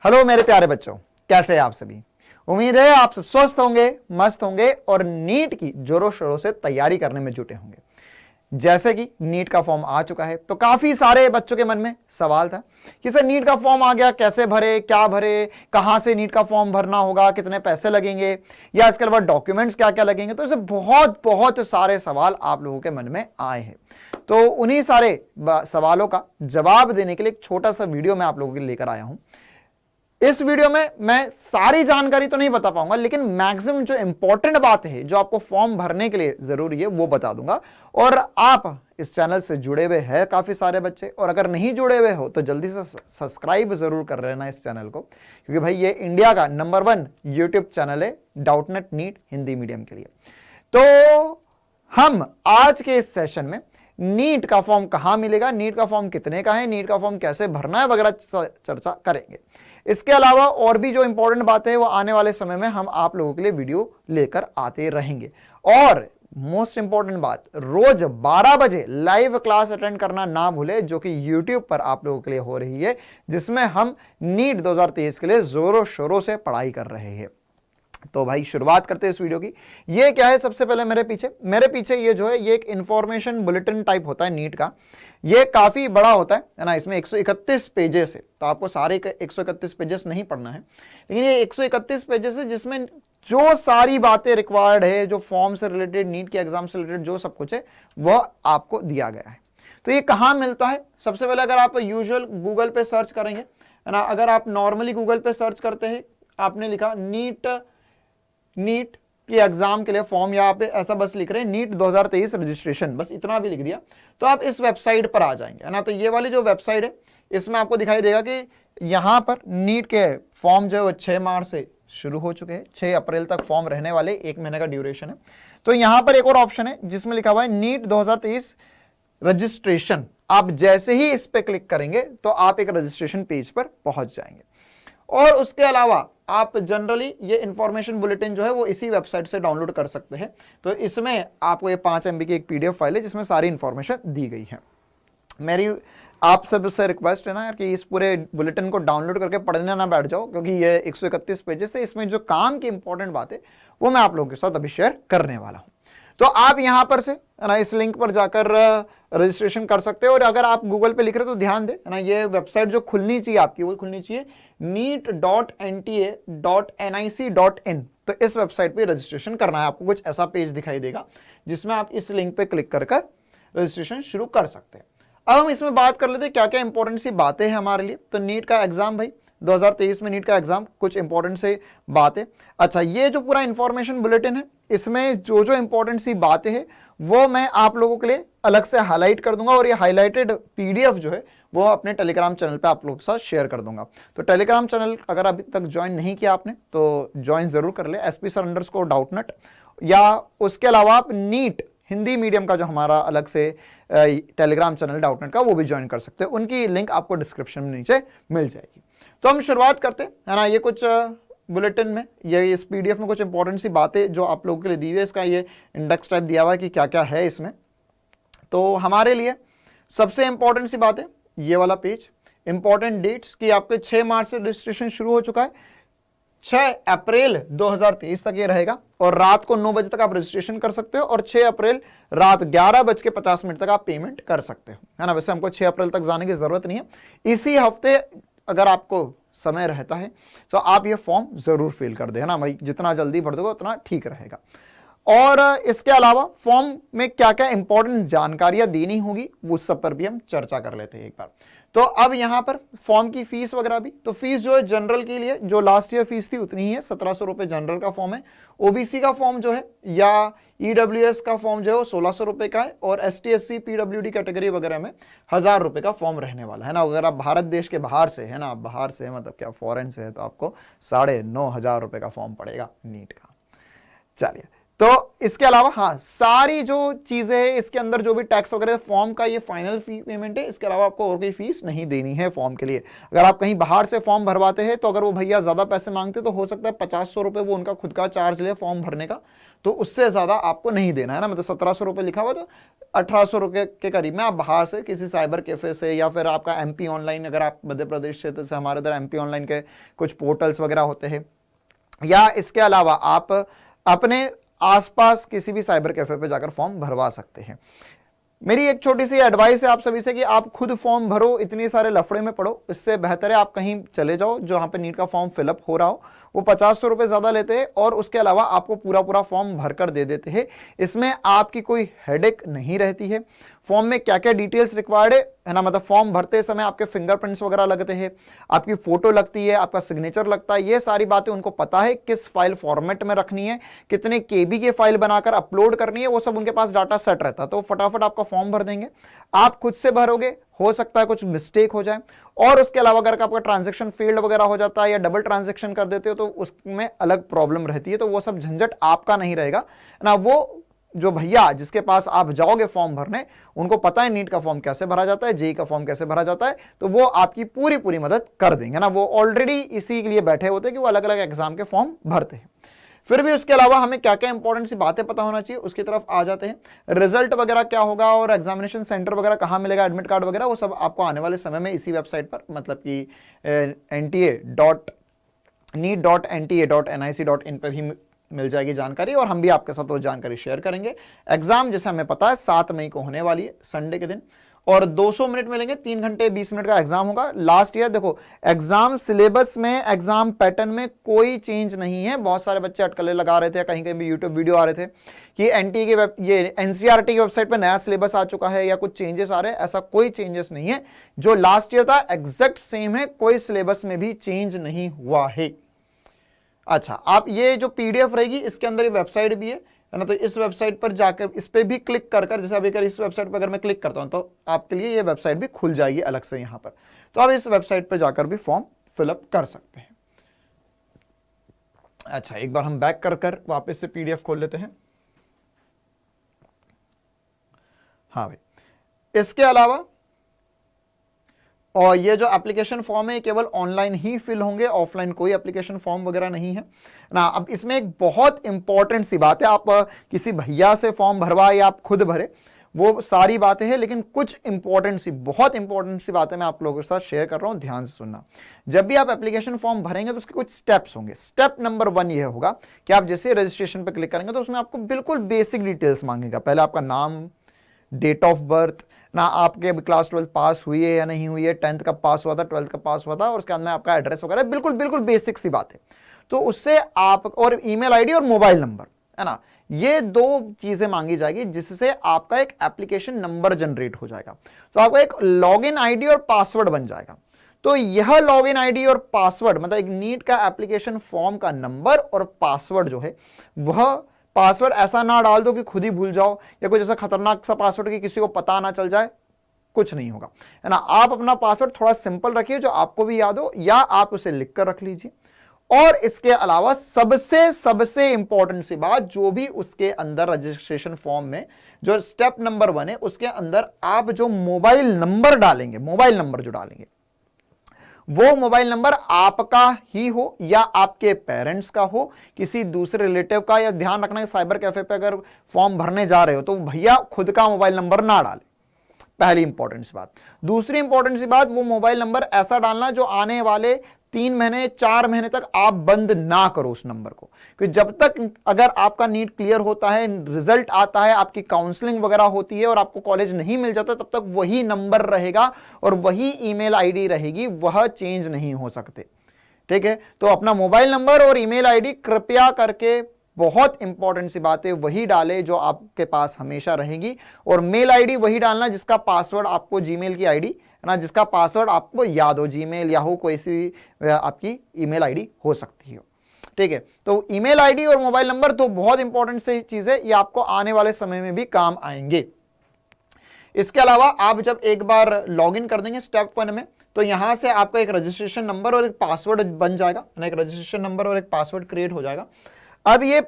Hello मेरे प्यारे बच्चों, कैसे हैं आप सभी। उम्मीद है आप सब स्वस्थ होंगे, मस्त होंगे और नीट की जोरों शोरों से तैयारी करने में जुटे होंगे। जैसे कि नीट का फॉर्म आ चुका है तो काफी सारे बच्चों के मन में सवाल था कि सर नीट का फॉर्म आ गया, कैसे भरे, क्या भरे, कहां से नीट का फॉर्म भरना होगा, कितने पैसे लगेंगे या इसके अलावा डॉक्यूमेंट्स क्या क्या लगेंगे। तो ऐसे बहुत बहुत सारे सवाल आप लोगों के मन में आए हैं। तो उन्हीं सारे सवालों का जवाब देने के लिए एक छोटा सा वीडियो मैं आप लोगों के लिए लेकर आया हूं। इस वीडियो में मैं सारी जानकारी तो नहीं बता पाऊंगा, लेकिन मैक्सिमम जो इंपॉर्टेंट बात है जो आपको फॉर्म भरने के लिए जरूरी है वो बता दूंगा। और आप इस चैनल से जुड़े हुए हैं काफी सारे बच्चे, और अगर नहीं जुड़े हुए हो तो जल्दी से सब्सक्राइब जरूर कर लेना इस चैनल को, क्योंकि भाई ये इंडिया का नंबर 1 यूट्यूब चैनल है डाउटनेट नीट हिंदी मीडियम के लिए। तो हम आज के इस सेशन में नीट का फॉर्म कहां मिलेगा, नीट का फॉर्म कितने का है, नीट का फॉर्म कैसे भरना है वगैरह चर्चा करेंगे। इसके अलावा और भी जो इंपॉर्टेंट बातें हैं वो आने वाले समय में हम आप लोगों के लिए वीडियो लेकर आते रहेंगे। और मोस्ट इंपॉर्टेंट बात, रोज 12 बजे लाइव क्लास अटेंड करना ना भूले, जो कि यूट्यूब पर आप लोगों के लिए हो रही है, जिसमें हम नीट 2023 के लिए जोरों शोरों से पढ़ाई कर रहे हैं। तो भाई शुरुआत करते हैं इस वीडियो की। ये क्या है, सबसे पहले मेरे पीछे ये जो है ये एक इंफॉर्मेशन बुलेटिन टाइप होता है नीट का। ये काफी बड़ा होता है ना। इसमें 131 पेजेस है, तो आपको सारे 131 पेजेस नहीं पढ़ना है, लेकिन ये 131 पेजेस है जिसमें जो सारी बातें रिक्वायर्ड है, जो फॉर्म से रिलेटेड, नीट के एग्जाम से रिलेटेड जो सब कुछ है वह आपको दिया गया है। तो ये कहां मिलता है, सबसे पहले अगर आप यूजुअल गूगल पे सर्च करेंगे है ना, अगर आप नॉर्मली गूगल पे सर्च करते हैं, आपने लिखा नीट के एग्जाम के लिए फॉर्म, यहाँ पे ऐसा बस लिख रहे हैं नीट 2023 रजिस्ट्रेशन, बस इतना भी लिख दिया तो आप इस वेबसाइट पर आ जाएंगे है ना। तो ये वाली जो वेबसाइट है इसमें आपको दिखाई देगा कि यहाँ पर नीट के फॉर्म जो है वो 6 मार्च से शुरू हो चुके हैं, 6 अप्रैल तक फॉर्म रहने वाले, 1 महीने का ड्यूरेशन है। तो यहाँ पर एक और ऑप्शन है जिसमें लिखा हुआ है नीट 2023 रजिस्ट्रेशन। आप जैसे ही इस पे क्लिक करेंगे तो आप एक रजिस्ट्रेशन पेज पर पहुंच जाएंगे। और उसके अलावा आप जनरली ये इंफॉर्मेशन बुलेटिन जो है वो इसी वेबसाइट से डाउनलोड कर सकते हैं। तो इसमें आपको ये 5 MB की एक PDF फाइल है जिसमें सारी इंफॉर्मेशन दी गई है। मेरी आप सबसे रिक्वेस्ट है ना यार कि इस पूरे बुलेटिन को डाउनलोड करके पढ़ने ना बैठ जाओ, क्योंकि ये 131 पेजेस है, इसमें जो काम की इंपॉर्टेंट बात है वो मैं आप लोगों के साथ अभी शेयर करने वाला हूं। तो आप यहां पर से ना इस लिंक पर जाकर रजिस्ट्रेशन कर सकते हो। और अगर आप गूगल पे लिख रहे हो तो ध्यान दें ना, ये वेबसाइट जो खुलनी चाहिए आपकी वो खुलनी चाहिए neet.nta.nic.in। तो इस वेबसाइट पे रजिस्ट्रेशन करना है आपको। कुछ ऐसा पेज दिखाई देगा जिसमें आप इस लिंक पे क्लिक कर रजिस्ट्रेशन शुरू कर सकते हैं। अब हम इसमें बात कर लेते हैं क्या क्या इंपॉर्टेंट सी बातें हैं हमारे लिए। तो नीट का एग्जाम भाई 2023 में नीट का एग्जाम, कुछ इंपॉर्टेंट से बातें। अच्छा, ये जो पूरा इंफॉर्मेशन बुलेटिन है इसमें जो जो इंपॉर्टेंट सी बातें हैं वो मैं आप लोगों के लिए अलग से हाईलाइट कर दूंगा, और ये हाईलाइटेड PDF जो है वो अपने टेलीग्राम चैनल पे आप लोगों के साथ शेयर कर दूंगा। तो टेलीग्राम चैनल अगर अभी तक ज्वाइन नहीं किया आपने तो ज्वाइन जरूर कर ले, SP_Sir_Doubtnut, या उसके अलावा आप नीट हिंदी मीडियम का जो हमारा अलग से टेलीग्राम चैनल डाउटनेट का, वो भी ज्वाइन कर सकते हैं। उनकी लिंक आपको डिस्क्रिप्शन में नीचे मिल जाएगी। तो हम शुरुआत करते हैं ना। ये कुछ बुलेटिन में, ये इस PDF में कुछ इंपॉर्टेंट सी बातें जो आप लोगों के लिए दी हुई है, इसका ये इंडेक्स टाइप दिया हुआ है कि क्या क्या है इसमें। तो हमारे लिए सबसे इंपॉर्टेंट सी बात है ये वाला पेज, इंपॉर्टेंट डेट्स की आपके 6 मार्च से रजिस्ट्रेशन शुरू हो चुका है, 6 अप्रैल 2023 तक ये रहेगा, और रात को 9 बजे तक आप रजिस्ट्रेशन कर सकते हो, और 6 अप्रैल रात 11:50 तक आप पेमेंट कर सकते हो है ना। वैसे हमको 6 अप्रैल तक जाने की जरूरत नहीं है, इसी हफ्ते अगर आपको समय रहता है तो आप ये फॉर्म जरूर फिल कर दे है ना भाई, जितना जल्दी भर दोगे उतना ठीक रहेगा। और इसके अलावा फॉर्म में क्या क्या इंपॉर्टेंट जानकारियां देनी होगी उस सब पर भी हम चर्चा कर लेते हैं एक बार। तो अब यहां पर फॉर्म की फीस वगैरह भी, तो फीस जो है जनरल के लिए जो लास्ट ईयर फीस थी उतनी ही है, 1700 रुपए जनरल का फॉर्म है। OBC का फॉर्म जो है या EWS का फॉर्म जो है वो 1600 रुपए का है, और ST SC PWD कैटेगरी वगैरह में 1000 रुपए का फॉर्म रहने वाला है ना। अगर आप भारत देश के बाहर से है ना, बाहर से मतलब क्या फॉरेन से है, तो आपको 9500 रुपए का फॉर्म पड़ेगा नीट का। चलिए, तो इसके अलावा हाँ, सारी जो चीजें हैं इसके अंदर जो भी टैक्स वगैरह, फॉर्म का ये फाइनल फी पेमेंट है, इसके अलावा आपको और कोई फीस नहीं देनी है फॉर्म के लिए। अगर आप कहीं बाहर से फॉर्म भरवाते हैं तो अगर वो भैया ज्यादा पैसे मांगते तो हो सकता है 50-100 रुपए वो उनका खुद का चार्ज ले फॉर्म भरने का, तो उससे ज्यादा आपको नहीं देना है ना। मतलब 1700 रुपए लिखा हुआ तो 1800 रुपए के करीब में आप बाहर से किसी साइबर कैफे से, या फिर आपका MP ऑनलाइन, अगर आप मध्य प्रदेश क्षेत्र से, हमारे इधर MP ऑनलाइन के कुछ पोर्टल्स वगैरह होते हैं, या इसके अलावा आप अपने आसपास किसी भी साइबर कैफे पे जाकर फॉर्म भरवा सकते हैं। मेरी एक छोटी सी एडवाइस है आप सभी से कि आप खुद फॉर्म भरो, इतने सारे लफड़े में पड़ो, इससे बेहतर है आप कहीं चले जाओ जहां पे नीट का फॉर्म फिलअप हो रहा हो, वो 50-100 रुपए ज्यादा लेते हैं और उसके अलावा आपको पूरा पूरा फॉर्म भरकर दे देते हैं। इसमें आपकी कोई हेडेक नहीं रहती है। फॉर्म में क्या क्या डिटेल्स रिक्वायर्ड है ना, मतलब फॉर्म भरते समय आपके फिंगरप्रिंट्स वगैरह लगते हैं, आपकी फोटो लगती है, आपका सिग्नेचर लगता है, ये सारी बातें उनको पता है, किस फाइल फॉर्मेट में रखनी है, कितने KB की फाइल बनाकर अपलोड करनी है, वो सब उनके पास डाटा सेट रहता है। तो फटाफट आपका फॉर्म भर देंगे। आप खुद से भरोगे, हो सकता है कुछ मिस्टेक हो जाए, और उसके अलावा अगर आपका ट्रांजैक्शन फेल्ड वगैरह हो जाता है या डबल ट्रांजैक्शन कर देते हो तो उसमें अलग प्रॉब्लम रहती है। तो वो सब झंझट आपका नहीं रहेगा ना। वो जो भैया जिसके पास आप जाओगे फॉर्म भरने, उनको पता है नीट का फॉर्म कैसे भरा जाता है, JEE का फॉर्म कैसे भरा जाता है, तो वो आपकी पूरी पूरी मदद कर देंगे ना। वो ऑलरेडी इसी के लिए बैठे होते हैं कि वो अलग अलग एग्जाम के फॉर्म भरते हैं। फिर भी उसके अलावा हमें क्या क्या इंपॉर्टेंट सी बातें पता होना चाहिए, उसकी तरफ आ जाते हैं। रिजल्ट वगैरह क्या होगा और एग्जामिनेशन सेंटर वगैरह कहाँ मिलेगा, एडमिट कार्ड वगैरह, वो सब आपको आने वाले समय में इसी वेबसाइट पर, मतलब कि nta.neet.nta.nic.in पर ही मिल जाएगी जानकारी, और हम भी आपके साथ वो जानकारी शेयर करेंगे। एग्जाम जैसे हमें पता है 7 मई को होने वाली है, संडे के दिन, और 200 मिनट मिलेंगे, 3 घंटे 20 मिनट का एग्जाम होगा। लास्ट ईयर देखो, एग्जाम सिलेबस में, एग्जाम पैटर्न में कोई चेंज नहीं है। बहुत सारे बच्चे अटकलें लगा रहे थे, कहीं कहीं भी यूट्यूब वीडियो आ रहे थे कि NTA की ये NCERT की वेबसाइट पर नया सिलेबस आ चुका है या कुछ चेंजेस आ रहे हैं। ऐसा कोई चेंजेस नहीं है, जो लास्ट ईयर था एग्जैक्ट सेम है, कोई सिलेबस में भी चेंज नहीं हुआ है। अच्छा, आप ये जो PDF रहेगी इसके अंदर ये वेबसाइट भी है ना, तो इस वेबसाइट पर जाकर इस पे भी क्लिक कर जैसे अभी अगर इस वेबसाइट पर अगर मैं क्लिक करता हूं तो आपके लिए ये वेबसाइट भी खुल जाएगी अलग से यहां पर, तो आप इस वेबसाइट पर जाकर भी फॉर्म फिलअप कर सकते हैं। अच्छा, एक बार हम बैक कर वापस से PDF खोल लेते हैं। हाँ भाई, इसके अलावा और ये जो एप्लीकेशन फॉर्म है केवल ऑनलाइन ही फिल होंगे, ऑफलाइन कोई एप्लीकेशन फॉर्म वगैरह नहीं है ना। अब इसमें एक बहुत इंपॉर्टेंट सी बात है, आप किसी भैया से फॉर्म भरवाए या आप खुद भरे, वो सारी बातें हैं, लेकिन कुछ इंपॉर्टेंट सी, बहुत इंपॉर्टेंट सी बातें मैं आप लोगों के साथ शेयर कर रहा हूं, ध्यान से सुनना। जब भी आप एप्लीकेशन फॉर्म भरेंगे तो उसके कुछ स्टेप्स होंगे। स्टेप नंबर 1 ये होगा कि आप जैसे रजिस्ट्रेशन पर क्लिक करेंगे तो उसमें आपको बिल्कुल बेसिक डिटेल्स मांगेगा। पहले आपका नाम, डेट ऑफ बर्थ ना, आपके अभी क्लास 12 पास हुई है या नहीं हुई है, 10th कब पास हुआ था, 12th कब पास हुआ था, और उसके अंदर आपका एड्रेस वगैरह, बिल्कुल बिल्कुल बेसिक सी बात है। तो उससे आप, और ईमेल आईडी और मोबाइल नंबर, है ना, ये 2 चीजें मांगी जाएगी, जिससे आपका एक एप्लीकेशन नंबर जनरेट हो जाएगा। तो आपका एक लॉगिन आईडी और पासवर्ड बन जाएगा। तो यह लॉगिन आईडी और पासवर्ड, मतलब एक नीट का एप्लीकेशन फॉर्म का नंबर और पासवर्ड जो है, वह पासवर्ड ऐसा ना डाल दो कि खुद ही भूल जाओ, या कुछ ऐसा खतरनाक सा पासवर्ड कि किसी को पता ना चल जाए, कुछ नहीं होगा, है ना। आप अपना पासवर्ड थोड़ा सिंपल रखिए जो आपको भी याद हो, या आप उसे लिख कर रख लीजिए। और इसके अलावा सबसे इंपॉर्टेंट सी बात, जो भी उसके अंदर रजिस्ट्रेशन फॉर्म में जो स्टेप नंबर 1 है, उसके अंदर आप जो मोबाइल नंबर डालेंगे, मोबाइल नंबर जो डालेंगे, वो मोबाइल नंबर आपका ही हो या आपके पेरेंट्स का हो, किसी दूसरे रिलेटिव का। या ध्यान रखना है, साइबर कैफे पे अगर फॉर्म भरने जा रहे हो तो भैया खुद का मोबाइल नंबर ना डालें, पहली इंपॉर्टेंट सी बात। दूसरी इंपॉर्टेंट सी बात, वो मोबाइल नंबर ऐसा डालना जो आने वाले 3 महीने 4 महीने तक आप बंद ना करो उस नंबर को, क्योंकि जब तक अगर आपका नीट क्लियर होता है, रिजल्ट आता है, आपकी काउंसलिंग वगैरह होती है और आपको कॉलेज नहीं मिल जाता, तब तक वही नंबर रहेगा और वही ईमेल आईडी रहेगी, वह चेंज नहीं हो सकते। ठीक है, तो अपना मोबाइल नंबर और ईमेल आईडी कृपया करके, बहुत इंपॉर्टेंट सी बात है, वही डाले जो आपके पास हमेशा रहेगी, और मेल आईडी वही डालना जिसका पासवर्ड आपको, जीमेल की आईडी है ना, जिसका पासवर्ड आपको याद हो, जीमेल, याहू, कोई सी आपकी ईमेल आईडी हो सकती हो। ठीक है, तो ईमेल आईडी और मोबाइल नंबर तो बहुत इंपॉर्टेंट सी चीज है, ये आपको आने वाले समय में भी काम आएंगे। इसके अलावा आप जब एक बार लॉगिन कर देंगे स्टेप 1 में, तो यहां से आपका एक रजिस्ट्रेशन नंबर और एक पासवर्ड बन जाएगा, एक रजिस्ट्रेशन नंबर और एक पासवर्ड क्रिएट हो जाएगा। अब ये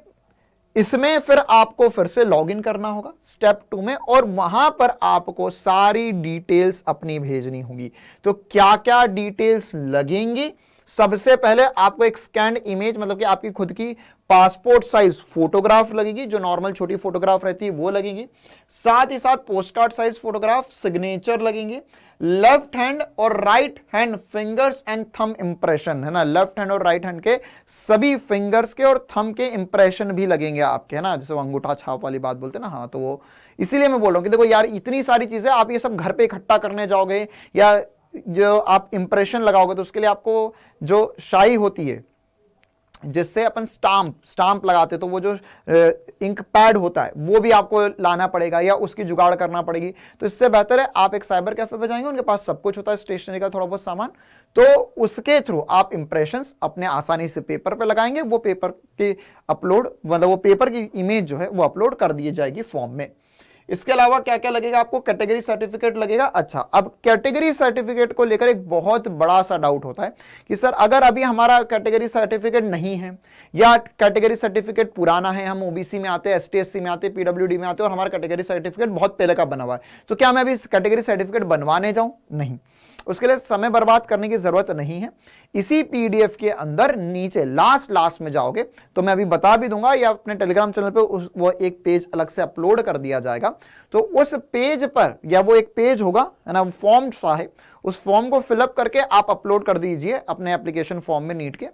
इसमें फिर आपको फिर से लॉगिन करना होगा स्टेप 2 में, और वहां पर आपको सारी डिटेल्स अपनी भेजनी होगी। तो क्या क्या डिटेल्स लगेंगी? सबसे पहले आपको एक स्कैन्ड इमेज, मतलब कि आपकी खुद की पासपोर्ट साइज फोटोग्राफ लगेगी, जो नॉर्मल छोटी फोटोग्राफ रहती है वो लगेगी। साथ ही साथ post card size photograph, signature लगेंगे, लेफ्ट हैंड और right hand fingers and thumb impression, है ना, लेफ्ट हैंड और राइट हैंड के सभी फिंगर्स के और थंब के इंप्रेशन भी लगेंगे आपके, है ना, जैसे अंगूठा छाप वाली बात बोलते हैं ना, हाँ, तो वो इसीलिए मैं बोल रहा हूं कि देखो यार इतनी सारी चीजें आप ये सब घर पे इकट्ठा करने जाओगे या जो आप इंप्रेशन लगाओगे तो उसके लिए आपको जो शाई होती है जिससे अपन स्टाम्प लगाते, तो वो जो इंक पैड होता है वो भी आपको लाना पड़ेगा या उसकी जुगाड़ करना पड़ेगी। तो इससे बेहतर है आप एक साइबर कैफे पे जाएंगे, उनके पास सब कुछ होता है, स्टेशनरी का थोड़ा बहुत सामान, तो उसके थ्रू आप इंप्रेशंस अपने आसानी से पेपर पे लगाएंगे। वो पेपर की अपलोड, मतलब वो पेपर की इमेज जो है वो अपलोड कर दी जाएगी फॉर्म में। इसके अलावा क्या क्या लगेगा आपको? कैटेगरी सर्टिफिकेट लगेगा। अच्छा, अब कैटेगरी सर्टिफिकेट को लेकर एक बहुत बड़ा सा डाउट होता है कि सर अगर अभी हमारा कैटेगरी सर्टिफिकेट नहीं है या कैटेगरी सर्टिफिकेट पुराना है, हम ओबीसी में आते हैं, एसटी/एससी में आते हैं, पीडब्ल्यूडी में आते हैं और हमारा कैटेगरी सर्टिफिकेट बहुत पहले का बना हुआ है, तो क्या मैं अभी कैटेगरी सर्टिफिकेट बनवाने जाऊं? नहीं, उसके लिए समय बर्बाद करने की जरूरत नहीं है। इसी पीडीएफ के अंदर नीचे लास्ट में जाओगे तो मैं अभी बता भी दूंगा, या अपने टेलीग्राम चैनल पे वो एक पेज अलग से अपलोड कर दिया जाएगा, तो उस पेज पर, या वो एक पेज होगा, है ना, फॉर्म सा है, उस फॉर्म को फिलअप करके आप अपलोड कर दीजिए अपने एप्लीकेशन फॉर्म में नीट के,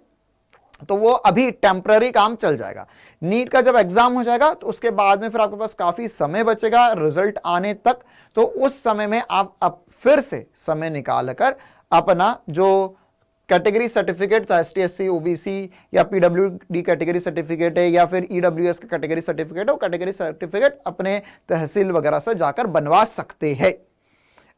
तो वो अभी टेम्पररी काम चल जाएगा। नीट का जब एग्जाम हो जाएगा तो उसके बाद में फिर आपके पास काफी समय बचेगा रिजल्ट आने तक, तो उस समय में आप फिर से समय निकाल कर अपना जो कैटेगरी सर्टिफिकेट था, एसटी/एससी, ओबीसी या पीडब्ल्यूडी कैटेगरी सर्टिफिकेट है या फिर ईडब्ल्यूएस का कैटेगरी सर्टिफिकेट है, वो कैटेगरी सर्टिफिकेट अपने तहसील वगैरह से जाकर बनवा सकते हैं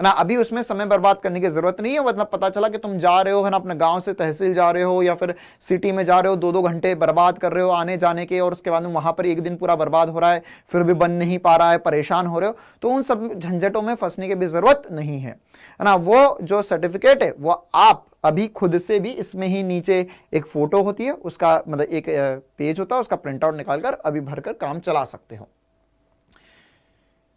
ना। अभी उसमें समय बर्बाद करने की जरूरत नहीं है, मतलब पता चला कि तुम जा रहे हो, है ना, अपने गांव से तहसील जा रहे हो या फिर सिटी में जा रहे हो, 2-2 घंटे बर्बाद कर रहे हो आने जाने के, और उसके बाद में वहां पर एक दिन पूरा बर्बाद हो रहा है, फिर भी बन नहीं पा रहा है, परेशान हो रहे हो, तो उन सब झंझटों में फंसने की भी जरूरत नहीं है ना। वो जो सर्टिफिकेट है वो आप अभी खुद से भी, इसमें ही नीचे एक फोटो होती है उसका, मतलब एक पेज होता है, उसका प्रिंट आउट निकालकर अभी भरकर काम चला सकते हो।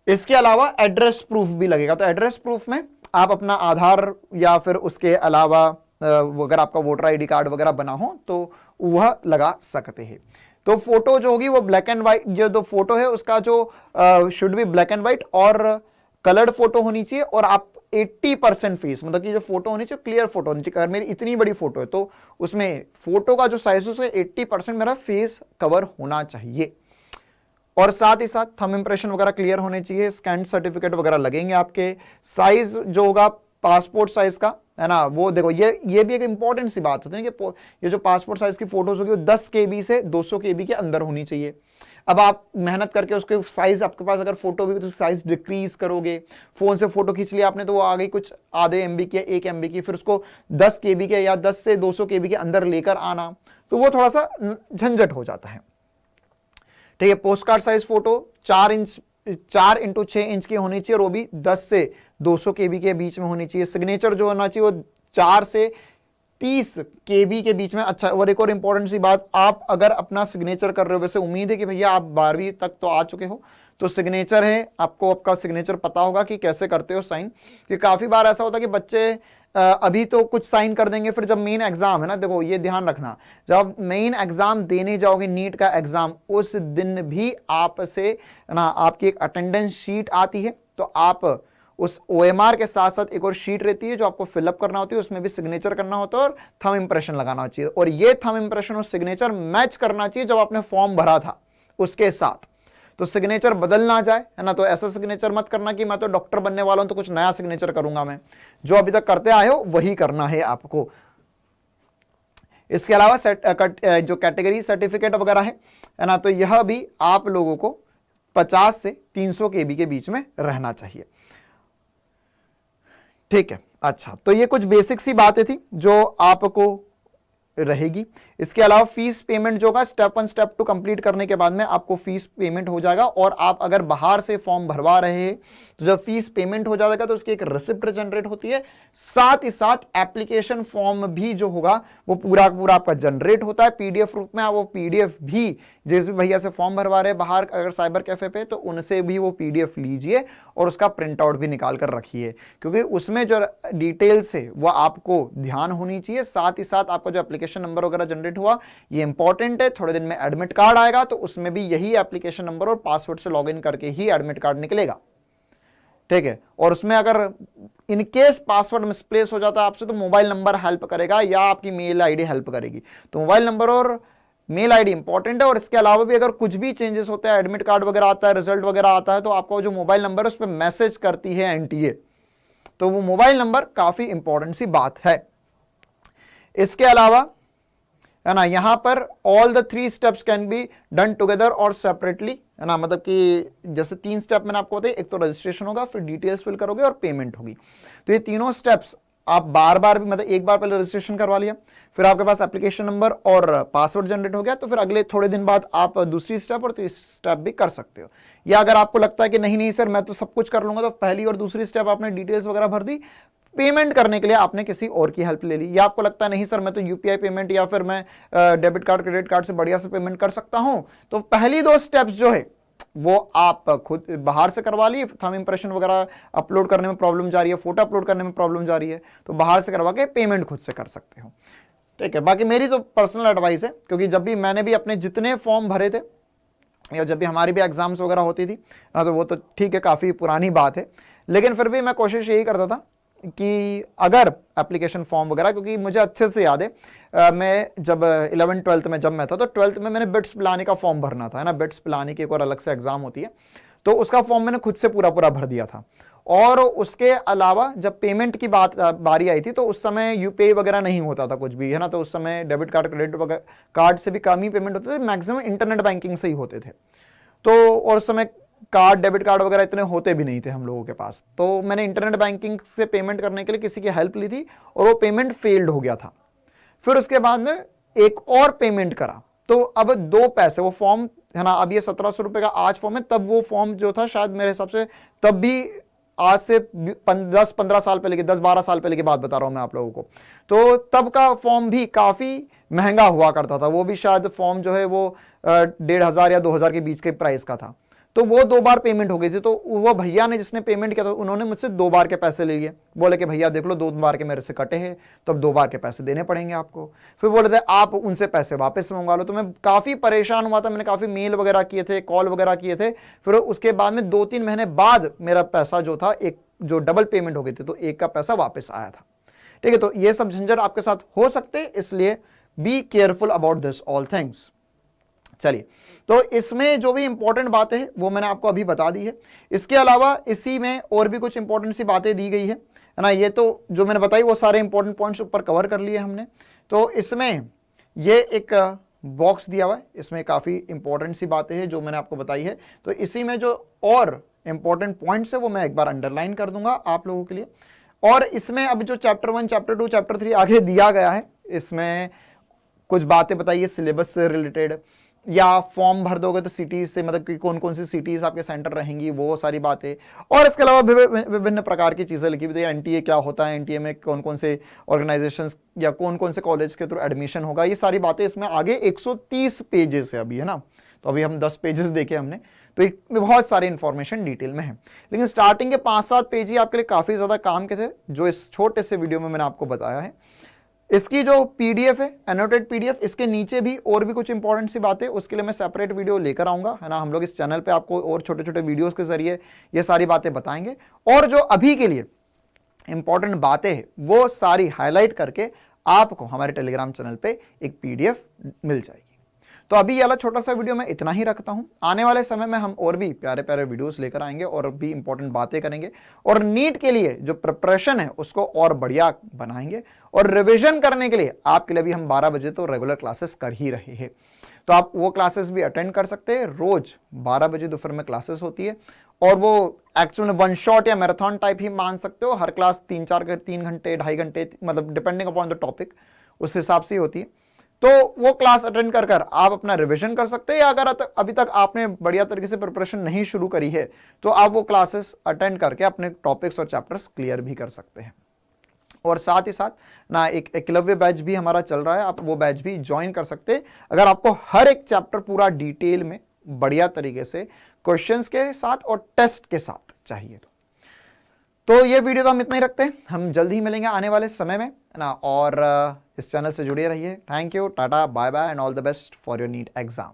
इसके अलावा एड्रेस प्रूफ भी लगेगा, तो एड्रेस प्रूफ में आप अपना आधार या फिर उसके अलावा अगर आपका वोटर आईडी कार्ड वगैरह बना हो तो वह लगा सकते हैं। तो फोटो जो होगी वो ब्लैक एंड व्हाइट, जो फोटो है उसका जो should be black and white और कलर्ड फोटो होनी चाहिए, और आप 80% फेस, मतलब कि जो फोटो होनी चाहिए क्लियर फोटो होनी चाहिए। अगर मेरी इतनी बड़ी फोटो है तो उसमें फोटो का जो साइज है उसमें 80% मेरा फेस कवर होना चाहिए, और साथ ही साथ थंब इंप्रेशन वगैरह क्लियर होने चाहिए। स्कैन सर्टिफिकेट वगैरह लगेंगे आपके। साइज जो होगा पासपोर्ट साइज का, है ना, वो देखो ये भी एक इंपॉर्टेंट सी बात होती है कि ये जो पासपोर्ट साइज की फोटोज होगी वो 10 KB से 200 KB के अंदर होनी चाहिए। अब आप मेहनत करके उसके साइज, आपके पास अगर फोटो भी तो साइज डिक्रीज करोगे, फोन से फोटो खींच लिया आपने तो वो आ गई कुछ आधे MB की, 1 MB की, फिर उसको 10 KB के या 10 से 200 KB के अंदर लेकर आना, तो वो थोड़ा सा झंझट हो जाता है। ठीक है, post card size photo 4 into 6 inch की होनी चाहिए, और वो भी 10 से 200 KB के बीच में होनी चाहिए। सिग्नेचर जो होना चाहिए वो 4 से 30 KB के बीच में। अच्छा, और एक और इंपॉर्टेंट सी बात, आप अगर अपना सिग्नेचर कर रहे हो, वैसे उम्मीद है कि भैया आप 12वीं तक तो आ चुके हो, तो सिग्नेचर है, आपको आपका सिग्नेचर पता होगा कि कैसे करते हो साइन। कि काफी बार ऐसा होता है कि बच्चे अभी तो कुछ साइन कर देंगे, फिर जब मेन एग्जाम है ना, देखो ये ध्यान रखना, जब मेन एग्जाम देने जाओगे नीट का एग्जाम, उस दिन भी आपसे ना आपकी एक अटेंडेंस शीट आती है, तो आप उस OMR के साथ साथ एक और शीट रहती है जो आपको फिलअप करना होती है, उसमें भी सिग्नेचर करना होता है और थंब इंप्रेशन लगाना चाहिए, और ये थंब इंप्रेशन और सिग्नेचर मैच करना चाहिए जब आपने फॉर्म भरा था उसके साथ, तो सिग्नेचर बदल ना जाए, है ना। तो ऐसा सिग्नेचर मत करना कि मैं तो डॉक्टर बनने वाला हूं तो कुछ नया सिग्नेचर करूंगा, मैं जो अभी तक करते आए हो वही करना है आपको। इसके अलावा जो कैटेगरी सर्टिफिकेट वगैरह है ना, तो यह भी आप लोगों को 50 से 300 KB के बीच में रहना चाहिए। ठीक है, अच्छा, तो ये कुछ बेसिक सी बातें थी जो आपको रहेगी। इसके अलावा फीस पेमेंट जो होगा स्टेप 1 स्टेप 2 कंप्लीट करने के बाद में आपको फीस पेमेंट हो जाएगा। और आप अगर बाहर से फॉर्म भरवा रहे हैं तो जब फीस पेमेंट हो जाएगा तो उसकी एक रिसिप्ट जनरेट होती है, साथ ही साथ एप्लीकेशन फॉर्म भी जो होगा वो पूरा पूरा आपका जनरेट होता है पीडीएफ रूप में। आप वो पीडीएफ भी जिस भी भैया से फॉर्म भरवा रहे हैं बाहर अगर साइबर कैफे पे, तो उनसे भी वो पीडीएफ लीजिए और उसका प्रिंट आउट भी निकाल कर रखिए, क्योंकि उसमें जो डिटेल्स है वो आपको ध्यान होनी चाहिए। साथ ही साथ आपका जो एप्लीकेशन नंबर वगैरह जनरेट हुआ ये इंपॉर्टेंट है। थोड़े दिन में एडमिट कार्ड आएगा तो उसमें भी यही एप्लीकेशन नंबर और पासवर्ड से लॉगिन करके ही एडमिट कार्ड निकलेगा, ठीक है। और उसमें अगर इन केस पासवर्ड मिसप्लेस हो जाता है आपसे तो मोबाइल नंबर हेल्प करेगा या आपकी मेल आईडी हेल्प करेगी। तो मोबाइल नंबर और मेल आईडी इंपॉर्टेंट है। और इसके अलावा भी अगर कुछ भी चेंजेस होते हैं, एडमिट कार्ड वगैरह आता है, रिजल्ट वगैरह आता है, तो आपका जो मोबाइल नंबर है उस पर मैसेज करती है एनटीए, तो वो मोबाइल नंबर काफी इंपॉर्टेंट सी बात है। इसके अलावा है ना, यहां पर all the 3 steps can be done together और सेपरेटली, है ना, मतलब कि जैसे 3 स्टेप मैंने आपको बताया, एक तो रजिस्ट्रेशन होगा, फिर डिटेल्स फिल करोगे और पेमेंट होगी। तो ये तीनों स्टेप्स आप बार बार भी, मतलब एक बार पहले रजिस्ट्रेशन करवा लिया, फिर आपके पास एप्लीकेशन नंबर और पासवर्ड जनरेट हो गया, तो फिर अगले थोड़े दिन बाद आप दूसरी स्टेप और तीसरी स्टेप भी कर सकते हो। या अगर आपको लगता है कि नहीं नहीं सर मैं तो सब कुछ कर लूंगा, तो पहली और दूसरी स्टेप आपने डिटेल्स वगैरह भर दी, पेमेंट करने के लिए आपने किसी और की हेल्प ले ली। या आपको लगता है नहीं सर मैं तो यूपीआई पेमेंट या फिर मैं डेबिट कार्ड क्रेडिट कार्ड से बढ़िया से पेमेंट कर सकता हूं, तो पहली 2 स्टेप्स जो है वो आप खुद बाहर से करवा लिए। थंब इंप्रेशन वगैरह अपलोड करने में प्रॉब्लम जा रही है, फोटो अपलोड करने में प्रॉब्लम जा रही है, तो बाहर से करवा के पेमेंट खुद से कर सकते हो, ठीक है। बाकी मेरी तो पर्सनल एडवाइस है, क्योंकि जब भी मैंने भी अपने जितने फॉर्म भरे थे या जब भी हमारी भी एग्जाम्स वगैरह होती थी, तो वो तो ठीक है काफ़ी पुरानी बात है, लेकिन फिर भी मैं कोशिश यही करता था कि अगर एप्लीकेशन फॉर्म वगैरह, क्योंकि मुझे अच्छे से याद है मैं जब 11th-12th में जब मैं था, तो 12th में मैंने बिट्स पिलाने का फॉर्म भरना था, है ना, बिट्स पिलाने की एक और अलग से एग्जाम होती है, तो उसका फॉर्म मैंने खुद से पूरा पूरा भर दिया था। और उसके अलावा जब पेमेंट की बारी आई थी, तो उस समय यूपीआई वगैरह नहीं होता था कुछ भी, है ना, तो उस समय डेबिट कार्ड क्रेडिट कार्ड से भी कम ही पेमेंट होते थे, मैक्सिमम इंटरनेट बैंकिंग से ही होते थे। तो और उस समय कार्ड डेबिट कार्ड वगैरह इतने होते भी नहीं थे हम लोगों के पास, तो मैंने इंटरनेट बैंकिंग से पेमेंट करने के लिए किसी की हेल्प ली थी और वो पेमेंट फेल्ड हो गया था। फिर उसके बाद में एक और पेमेंट करा, तो अब 2 पैसे वो फॉर्म, है ना, अब ये 1700 रुपए का आज फॉर्म है, तब वो फॉर्म जो था शायद मेरे हिसाब से तब भी आज से 10-15 साल पहले की, 10-12 साल पहले की बात बता रहा हूं मैं आप लोगों को, तो तब का फॉर्म भी काफी महंगा हुआ करता था। वो भी शायद फॉर्म जो है वो 1500 या 2000 के बीच के प्राइस का था। तो वो 2 बार पेमेंट हो गई थी, तो वो भैया ने जिसने पेमेंट किया था उन्होंने मुझसे 2 बार के पैसे ले लिए, बोले कि भैया देख लो 2 बार के मेरे से कटे हैं, तो अब 2 बार के पैसे देने पड़ेंगे आपको। फिर बोले थे आप उनसे पैसे वापस मंगवा लो। तो मैं काफ़ी परेशान हुआ था, मैंने काफ़ी मेल वगैरह किए थे, कॉल वगैरह किए थे। फिर उसके बाद में 2-3 महीने बाद मेरा पैसा जो था, एक जो डबल पेमेंट हो गई थी, तो एक का पैसा वापस आया था, ठीक है। तो ये सब झंझट आपके साथ हो सकते हैं, इसलिए be careful about this all things. चलिए, तो इसमें जो भी इंपॉर्टेंट बातें हैं वो मैंने आपको अभी बता दी है। इसके अलावा इसी में और भी कुछ इंपॉर्टेंट सी बातें दी गई है ना, ये तो जो मैंने बताई वो सारे इंपॉर्टेंट पॉइंट्स ऊपर कवर कर लिए हमने। तो इसमें ये एक बॉक्स दिया हुआ है, इसमें काफ़ी इंपॉर्टेंट सी बातें हैं जो मैंने आपको बताई है। तो इसी में जो और इंपॉर्टेंट पॉइंट्स है वो मैं एक बार अंडरलाइन कर दूंगा आप लोगों के लिए। और इसमें अब जो चैप्टर 1, चैप्टर 2, चैप्टर 3 आगे दिया गया है, इसमें कुछ बातें बताइए सिलेबस से रिलेटेड, या फॉर्म भर दोगे तो सिटीज से, मतलब कि कौन कौन सी सिटीज आपके सेंटर रहेंगी, वो सारी बातें। और इसके अलावा विभिन्न प्रकार की चीज़ें लिखी हुई, एनटीए क्या होता है, एनटीए में कौन कौन से ऑर्गेनाइजेशंस या कौन कौन से कॉलेज के थ्रू एडमिशन होगा, ये सारी बातें इसमें आगे 130 पेजेस है अभी, है ना। तो अभी हम 10 पेजेस देखे हमने, तो इसमें बहुत सारी इंफॉर्मेशन डिटेल में है। लेकिन स्टार्टिंग के 5-7 पेज ही आपके लिए काफ़ी ज़्यादा काम के थे, जो इस छोटे से वीडियो में मैंने आपको बताया है। इसकी जो पीडीएफ है, एनोटेड पीडीएफ, इसके नीचे भी और भी कुछ इंपॉर्टेंट सी बातें, उसके लिए मैं सेपरेट वीडियो लेकर आऊंगा, है ना। हम लोग इस चैनल पे आपको और छोटे छोटे वीडियोस के जरिए ये सारी बातें बताएंगे। और जो अभी के लिए इंपॉर्टेंट बातें हैं वो सारी हाईलाइट करके आपको हमारे टेलीग्राम चैनल पे एक पीडीएफ मिल जाएगी। तो अभी ये वाला छोटा सा वीडियो मैं इतना ही रखता हूं। आने वाले समय में हम और भी प्यारे प्यारे वीडियोस लेकर आएंगे और भी इंपॉर्टेंट बातें करेंगे, और नीट के लिए जो प्रिपरेशन है उसको और बढ़िया बनाएंगे। और रिवीजन करने के लिए आपके लिए भी हम 12 बजे तो रेगुलर क्लासेस कर ही रहे हैं, तो आप वो क्लासेस भी अटेंड कर सकते हैं। रोज 12 बजे दोपहर में क्लासेस होती है, और वो एक्चुअल में 1 शॉट या मैराथन टाइप ही मान सकते हो। हर क्लास 3 घंटे 2.5 घंटे, मतलब डिपेंडिंग अपॉन द टॉपिक, उस हिसाब से ही होती है। तो वो क्लास अटेंड कर कर आप अपना रिवीजन कर सकते हैं, या अगर अभी तक आपने बढ़िया तरीके से प्रिपरेशन नहीं शुरू करी है तो आप वो क्लासेस अटेंड करके अपने टॉपिक्स और चैप्टर्स क्लियर भी कर सकते हैं। और साथ ही साथ ना एक एकलव्य बैच भी हमारा चल रहा है, आप वो बैच भी ज्वाइन कर सकते हैं अगर आपको हर एक चैप्टर पूरा डिटेल में बढ़िया तरीके से क्वेश्चंस के साथ और टेस्ट के साथ चाहिए। तो ये वीडियो तो हम इतना ही रखते हैं, हम जल्द ही मिलेंगे आने वाले समय में ना, और इस चैनल से जुड़े रहिए। Thank you, tata, bye bye and all the best for your NEET exam.